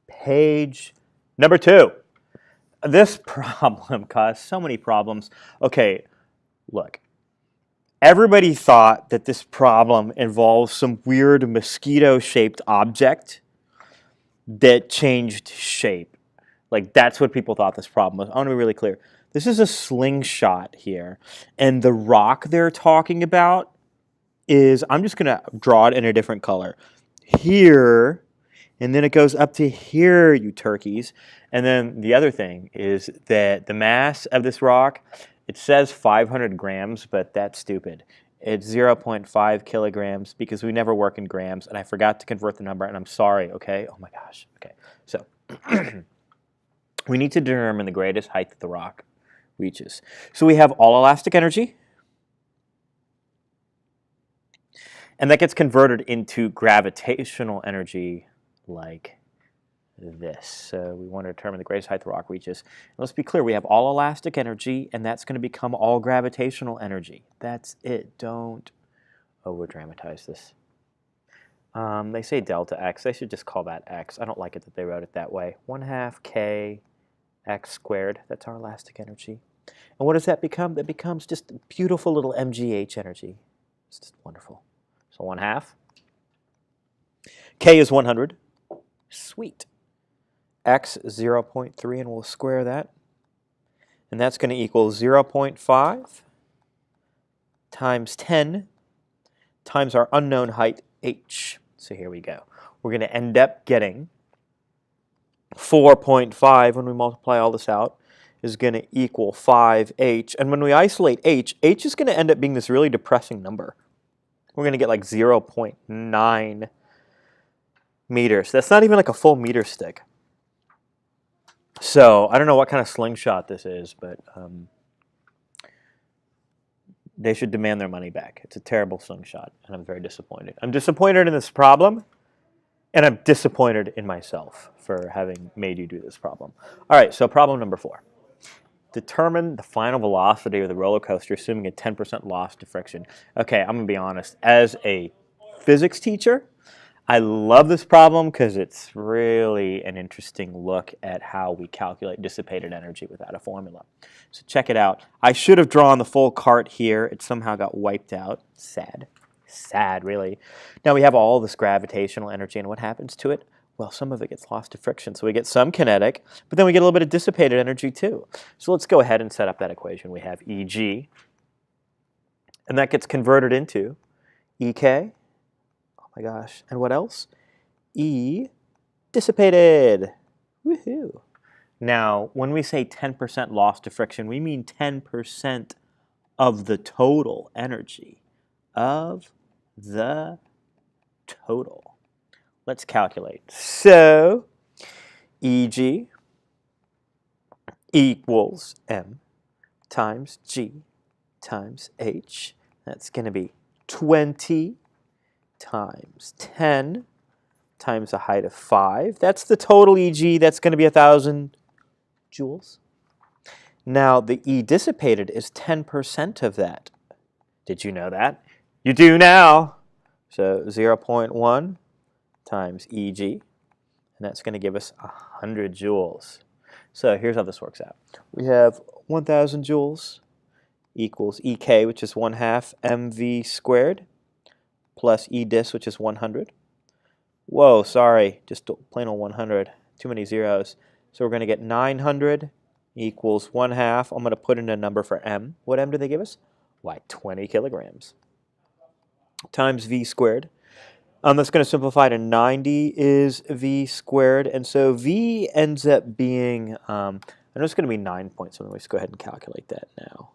Page number 2. This problem caused so many problems. Okay, look. Everybody thought that this problem involves some weird mosquito-shaped object that changed shape. Like, that's what people thought this problem was. I want to be really clear. This is a slingshot here. And the rock they're talking about is, I'm just going to draw it in a different color. Here, and then it goes up to here, you turkeys. And then the other thing is that the mass of this rock, it says 500 grams, but that's stupid. It's 0.5 kilograms because we never work in grams, and I forgot to convert the number, and I'm sorry, okay? Oh my gosh, okay. So, we need to determine the greatest height that the rock reaches. So we have all elastic energy, and that gets converted into gravitational energy like this. So we want to determine the greatest height the rock reaches. And let's be clear, we have all elastic energy, and that's going to become all gravitational energy. That's it. Don't over-dramatize this. They say delta x. They should just call that x. I don't like it that they wrote it that way. 1/2 k x squared. That's our elastic energy. And what does that become? That becomes just beautiful little MGH energy. It's just wonderful. So 1/2. K is 100. Sweet. X 0.3, and we'll square that. And that's going to equal 0.5 times 10 times our unknown height, h. So here we go. We're going to end up getting 4.5 when we multiply all this out is going to equal 5h. And when we isolate h is going to end up being this really depressing number. We're going to get like 0.9 meters. That's not even like a full meter stick. So I don't know what kind of slingshot this is, but they should demand their money back. It's a terrible slingshot, and I'm very disappointed. I'm disappointed in this problem, and I'm disappointed in myself for having made you do this problem. All right, so problem number 4. Determine the final velocity of the roller coaster assuming a 10% loss to friction. Okay, I'm going to be honest. As a physics teacher, I love this problem because it's really an interesting look at how we calculate dissipated energy without a formula. So check it out. I should have drawn the full cart here. It somehow got wiped out. Sad. Sad, really. Now we have all this gravitational energy, and what happens to it? Well, some of it gets lost to friction, so we get some kinetic, but then we get a little bit of dissipated energy too. So let's go ahead and set up that equation. We have Eg, and that gets converted into Ek. Oh my gosh. And what else? E dissipated. Woohoo. Now, when we say 10% loss to friction, we mean 10% of the total energy. Of the total. Let's calculate. So, Eg equals m times g times h. That's going to be 20 times 10 times a height of 5. That's the total Eg. That's going to be 1,000 joules. Now, the E dissipated is 10% of that. Did you know that? You do now. So 0.1 times Eg, and that's going to give us 100 joules. So here's how this works out. We have 1,000 joules equals Ek, which is 1/2 mv squared, plus E dis, which is 100. Whoa, sorry, just plain old 100. Too many zeros. So we're going to get 900 equals 1/2. I'm going to put in a number for m. What m do they give us? Why, 20 kilograms. Times v squared. That's going to simplify to 90 is v squared. And so v ends up being, I know it's going to be 9 point something. Let's go ahead and calculate that now.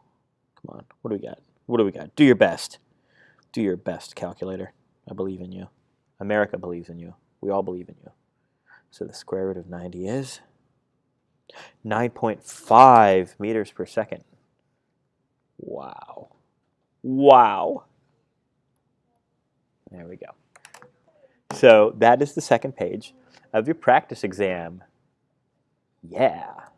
Come on, what do we got? What do we got? Do your best. Do your best, calculator. I believe in you. America believes in you. We all believe in you. So the square root of 90 is 9.5 meters per second. Wow. Wow. There we go. So that is the second page of your practice exam. Yeah.